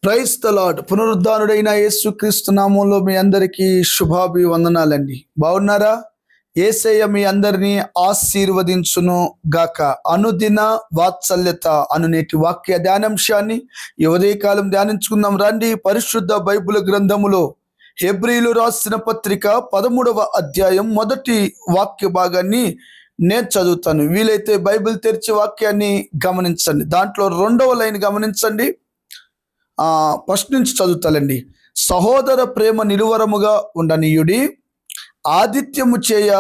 Praise the lord. పునరుద్ధానుడైన యేసుక్రీస్తు నామంలో మీ అందరికీ శుభాభివందనాలండి. బాగున్నారా? యేసయ్య మీ అందరినీ ఆశీర్వదించును గాక. అనుదిన వాత్సల్యత అను నేటి వాక్య ధ్యానాంశాన్ని ఈ ఉదయకాలం ధ్యానించుకుందాం రండి. పరిశుద్ధ బైబిల్ గ్రంథములో హెబ్రీలు రాసిన పత్రిక 13వ అధ్యాయం మొదటి వాక్య భాగాన్ని నేను చదువుతాను. వీలైతే బైబిల్ తెరిచి వాక్యాన్ని గమనించండి. దాంట్లో 2వ లైన్ గమనించండి. ఫస్ట్ నుంచి చదువుతాలండి. సహోదర ప్రేమ నిలువరముగా ఉండనీయుడి, ఆదిత్యము చేయ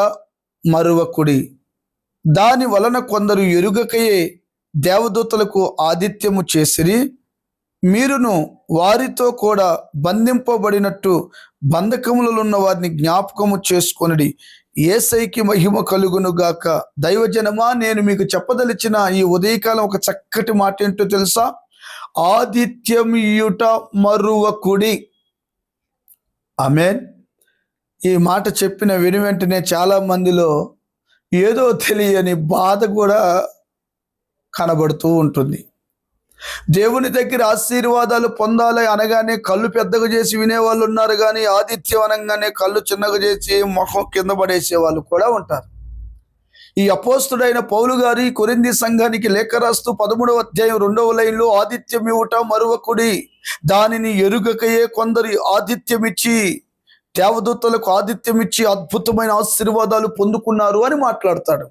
మరువకుడి. దాని వలన కొందరు ఎరుగకయే దేవదూతలకు ఆదిత్యము చేసిరి. మీరును వారితో కూడా బంధింపబడినట్టు బంధకములలో ఉన్న వారిని జ్ఞాపకము చేసుకొనుడి. యేసయ్యకి మహిమ కలుగును గాక. దైవజనమా, నేను మీకు చెప్పదలిచిన ఈ ఉదయకాలం ఒక చక్కటి మాట ఏంటో తెలుసా? ఆదిత్యం ఇయుట మరువకుడి. ఆమేన్. ఈ మాట చెప్పిన వెంటనే చాలా మందిలో ఏదో తెలియని బాధ కూడా కనబడుతూ ఉంటుంది. దేవుని దగ్గర ఆశీర్వాదాలు పొందాలి అనగానే కళ్ళు పెద్దగా చేసి వినేవాళ్ళు ఉన్నారు, కానీ ఆదిత్యం అనగానే కళ్ళు చిన్నగా చేసి ముఖం కింద పడేసే వాళ్ళు కూడా ఉంటారు. ఈ అపోస్తుడైన పౌలు గారి కొరింథీ సంఘానికి లేఖ రాస్తూ 13వ అధ్యాయం 2వ లైన్లో ఆదిత్యం ఇవ్వట మరువకుడి, దానిని ఎరుగకయే కొందరు ఆదిత్యమిచ్చి దేవదూతలకు ఆదిత్యమిచ్చి అద్భుతమైన ఆశీర్వాదాలు పొందుకున్నారు అని మాట్లాడతాడు.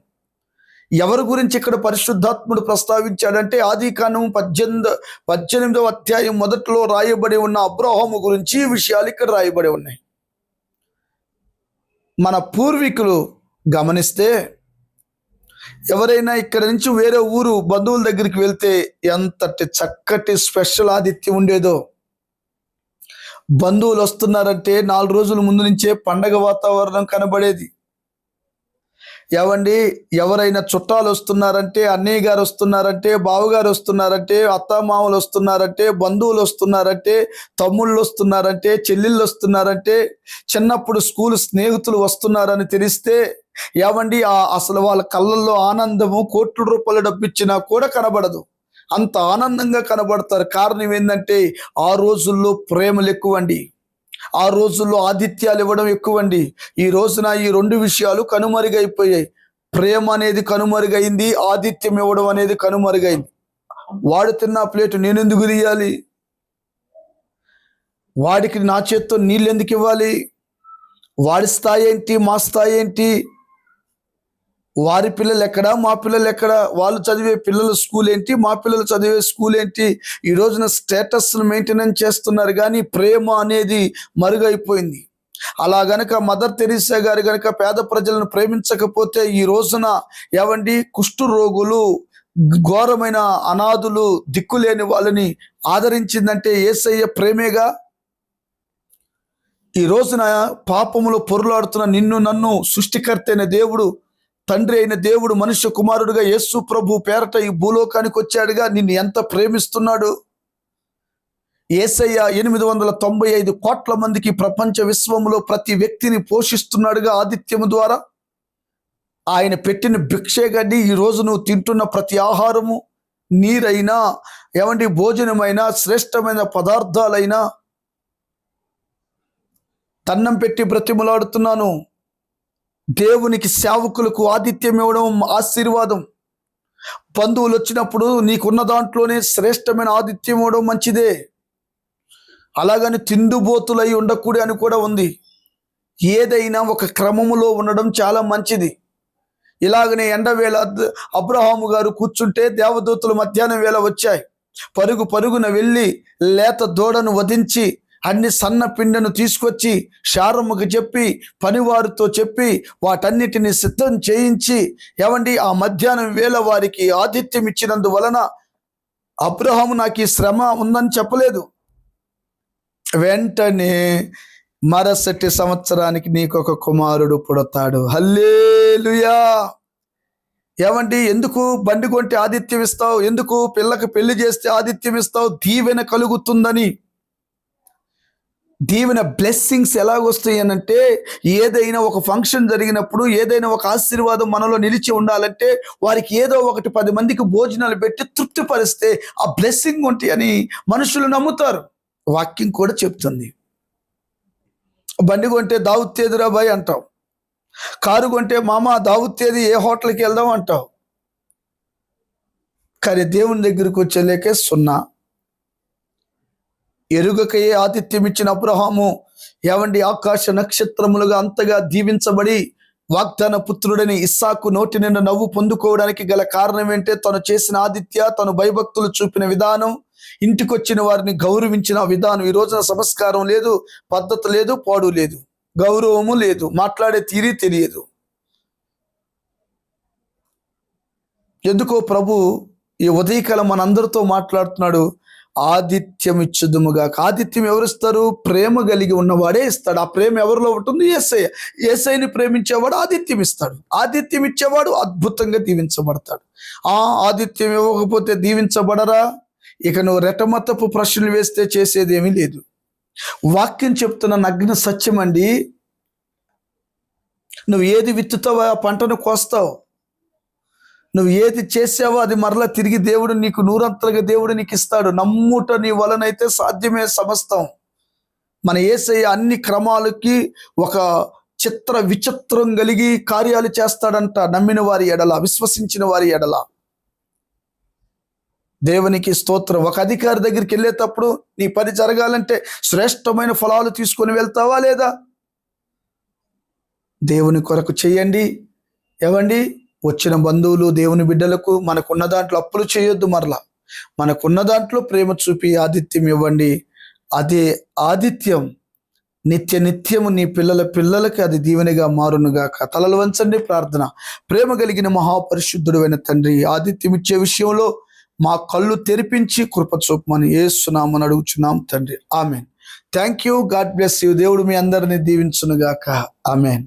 ఎవరి గురించి ఇక్కడ పరిశుద్ధాత్ముడు ప్రస్తావించాడంటే ఆదికాండం 18వ అధ్యాయం మొదట్లో రాయబడి ఉన్న అబ్రహాము గురించి ఈ విషయాలు ఇక్కడ రాయబడి ఉన్నాయి. మన పూర్వీకులు గమనిస్తే ఎవరైనా ఇక్కడ నుంచి వేరే ఊరు బంధువుల దగ్గరికి వెళ్తే ఎంతటి చక్కటి స్పెషల్ ఆతిథ్యం ఉండేదో. బంధువులు వస్తున్నారంటే 4 రోజుల ముందు నుంచే పండగ వాతావరణం కనబడేది. ఏవండి, ఎవరైనా చుట్టాలు వస్తున్నారంటే, అన్నయ్య గారు వస్తున్నారంటే, బావగారు వస్తున్నారంటే, అత్తమామలు వస్తున్నారంటే, బంధువులు వస్తున్నారంటే, తమ్ముళ్ళు వస్తున్నారంటే, చెల్లెళ్ళు వస్తున్నారంటే, చిన్నప్పుడు స్కూల్ స్నేహితులు వస్తున్నారని తెలిస్తే ఏవండి అసలు వాళ్ళ కళ్ళల్లో ఆనందము కోట్ల రూపాయలు డబ్బిచ్చినా కూడా కనబడదు. అంత ఆనందంగా కనబడతారు. కారణం ఏంటంటే ఆ రోజుల్లో ప్రేమలు ఎక్కువండి, ఆ రోజుల్లో ఆతిథ్యాలు ఇవ్వడం ఎక్కువండి. ఈ రోజున ఈ 2 విషయాలు కనుమరుగైపోయాయి. ప్రేమ అనేది కనుమరుగైంది, ఆతిథ్యం ఇవ్వడం అనేది కనుమరుగైంది. వాడు తిన్న ప్లేటు నేనెందుకు తీయాలి? వాడికి నా చేత్తో నీళ్ళు ఎందుకు ఇవ్వాలి? వాడి స్థాయి ఏంటి, మా స్థాయి ఏంటి? వారి పిల్లలు ఎక్కడా, మా పిల్లలు ఎక్కడా? వాళ్ళు చదివే పిల్లల స్కూల్ ఏంటి, మా పిల్లలు చదివే స్కూల్ ఏంటి? ఈ రోజున స్టేటస్ను మెయింటెనెన్స్ చేస్తున్నారు, కానీ ప్రేమ అనేది మరుగైపోయింది. అలా గనక మదర్ తెరీసా గారు గనక పేద ప్రజలను ప్రేమించకపోతే ఈ రోజున ఏవండి కుష్టు రోగులు, ఘోరమైన అనాథులు, దిక్కులేని వాళ్ళని ఆదరించిందంటే యేసయ్య ప్రేమేగా. ఈ రోజున పాపములో పొరులాడుతున్న నిన్ను నన్ను సృష్టికర్త అయిన దేవుడు, తండ్రి అయిన దేవుడు మనుష్య కుమారుడుగా యేసు ప్రభు పేరట ఈ భూలోకానికి వచ్చాడుగా. నిన్ను ఎంత ప్రేమిస్తున్నాడు యేసయ్య. 895 కోట్ల మందికి ప్రపంచ విశ్వంలో ప్రతి వ్యక్తిని పోషిస్తున్నాడుగా ఆదిత్యము ద్వారా. ఆయన పెట్టిన భిక్షే గడ్డి ఈ రోజు నువ్వు తింటున్న ప్రతి ఆహారము, నీరైనా ఏమండి భోజనమైనా, శ్రేష్టమైన పదార్థాలైనా తన్నం పెట్టి బ్రతిమలాడుతున్నాను. దేవునికి సేవకులకు ఆతిథ్యం ఇవ్వడం ఆశీర్వాదం. బంధువులు వచ్చినప్పుడు నీకున్న దాంట్లోనే శ్రేష్టమైన ఆతిథ్యం ఇవ్వడం మంచిదే. అలాగని తిందుబోతులై ఉండకూడదు అని కూడా ఉంది. ఏదైనా ఒక క్రమములో ఉండడం చాలా మంచిది. ఇలాగనే ఎండవేళ అబ్రహాము గారు కూర్చుంటే దేవదూతలు మధ్యాహ్నం వేళ వచ్చాయి. పరుగున వెళ్ళి లేత దూడను వధించి అన్ని సన్న పిండను తీసుకొచ్చి శారమ్మకు చెప్పి, పనివారితో చెప్పి వాటన్నిటిని సిద్ధం చేయించి ఏవండి ఆ మధ్యాహ్నం వేళ వారికి ఆతిథ్యం ఇచ్చినందువలన అబ్రహాము నాకు ఈ శ్రమ ఉందని చెప్పలేదు. వెంటనే మరుసటి సంవత్సరానికి నీకు ఒక కుమారుడు పుడతాడు. హల్లెలూయా. ఏమండి, ఎందుకు బండి కొంటే ఆతిథ్యం ఇస్తావు? ఎందుకు పిల్లకి పెళ్లి చేస్తే ఆతిథ్యం ఇస్తావు? దీవెన కలుగుతుందని. దీవెన బ్లెస్సింగ్స్ ఎలాగొస్తాయి అనంటే, ఏదైనా ఒక ఫంక్షన్ జరిగినప్పుడు, ఏదైనా ఒక ఆశీర్వాదం మనలో నిలిచి ఉండాలంటే వారికి ఏదో ఒకటి 10 మందికి భోజనాలు పెట్టి తృప్తిపరిస్తే ఆ బ్లెస్సింగ్ ఉంటాయి అని మనుషులు నమ్ముతారు. వాక్యం కూడా చెప్తుంది. బండి కొంటే దావుత్తేదిరా బాయ్ అంటావు, కారు కొంటే మామ దావుత్తేది, ఏ హోటల్కి వెళ్దాం అంటావు. కానీ దేవుని దగ్గరికి వచ్చేలేకే సున్నా. ఎరుగకయే ఆతిథ్యం ఇచ్చిన అబ్రహాము ఏవండి ఆకాశ నక్షత్రములుగా అంతగా దీవించబడి వాగ్దాన పుత్రుడని ఇస్సాకు నోటి నిండా నవ్వు పొందుకోవడానికి గల కారణం ఏంటే తను చేసిన ఆతిథ్య, తను భయభక్తులు చూపిన విధానం, ఇంటికొచ్చిన వారిని గౌరవించిన విధానం. ఈ రోజున సంస్కారం లేదు, పద్ధతి లేదు, పాడు లేదు, గౌరవము లేదు, మాట్లాడే తీరి తెలియదు. ఎందుకో ప్రభు ఈ ఉదయకాలం మనందరితో మాట్లాడుతున్నాడు, ఆతిథ్యం ఇచ్చుదుముగా. ఆతిథ్యం ఎవరిస్తారు? ప్రేమ కలిగి ఉన్నవాడే ఇస్తాడు. ఆ ప్రేమ ఎవరిలో ఉంటుంది? యేసయ్య. యేసయ్యని ప్రేమించేవాడు ఆతిథ్యం ఇస్తాడు. ఆతిథ్యం ఇచ్చేవాడు అద్భుతంగా దీవించబడతాడు. ఆతిథ్యం ఇవ్వకపోతే దీవించబడరా? ఇక నువ్వు రెటమతపు ప్రశ్నలు వేస్తే చేసేది ఏమీ లేదు. వాక్యం చెప్తున్న నగ్న సత్యం అండి. నువ్వు ఏది విత్తుతావో ఆ పంటను కోస్తావు. నువ్వు ఏది చేసావో అది మరలా తిరిగి దేవుడు నీకు నూరంతలుగా దేవుడు నీకు ఇస్తాడు. నమ్ముట నీ వలనైతే సాధ్యమే సమస్తం. మన యేసయ్య అన్ని క్రమాలకి ఒక చిత్ర విచిత్రం కలిగి కార్యాలు చేస్తాడంట. నమ్మిన వారి ఎడల, విశ్వసించిన వారి ఎడల. దేవునికి స్తోత్రం. ఒక అధికారి దగ్గరికి వెళ్ళేటప్పుడు నీ పని జరగాలంటే శ్రేష్టమైన ఫలాలు తీసుకొని వెళ్తావా లేదా? దేవుని కొరకు చేయండి. ఏవండి, వచ్చిన బంధువులు, దేవుని బిడ్డలకు మనకున్న దాంట్లో అప్పులు చేయొద్దు. మరలా మనకున్న దాంట్లో ప్రేమ చూపి ఆతిథ్యం ఇవ్వండి. అదే ఆతిథ్యం నిత్యము నీ పిల్లలకి అది దీవెనగా మారునుగాక. తలలు వంచండి, ప్రార్థన. ప్రేమ కలిగిన మహాపరిశుద్ధుడు అయిన తండ్రి, ఆతిథ్యం ఇచ్చే విషయంలో మా కళ్ళు తెరిపించి కృప చూపమని యేసునామమున అడుగుచున్నాం తండ్రి. Amen. Thank you. God bless you. దేవుడు మీ అందరిని దీవించునుగాక. ఆమెన్.